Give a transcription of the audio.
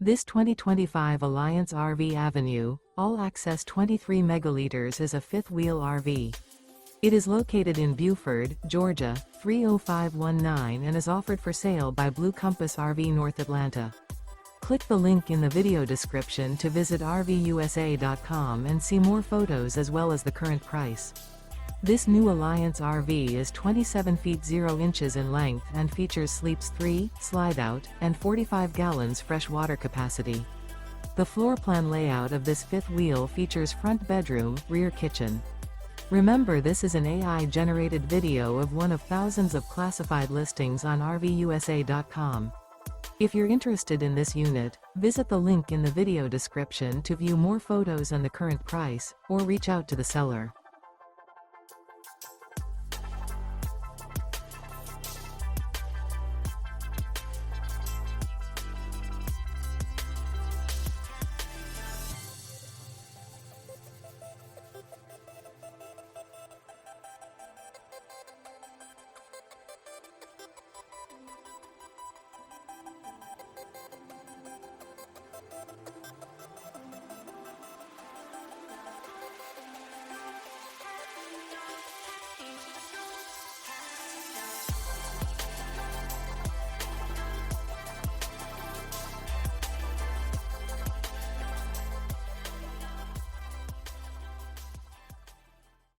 This 2025 Alliance RV Avenue, all-access 23 megaliters is a fifth-wheel RV. It is located in Buford, Georgia, 30519 and is offered for sale by Blue Compass RV North Atlanta. Click the link in the video description to visit RVUSA.com and see more photos as well as the current price. This new Alliance RV is 27 feet 0 inches in length and features sleeps 3, slide-out, and 45 gallons fresh water capacity. The floor plan layout of this fifth wheel features front bedroom, rear kitchen. Remember, this is an AI-generated video of one of thousands of classified listings on RVUSA.com. If you're interested in this unit, visit the link in the video description to view more photos and the current price, or reach out to the seller.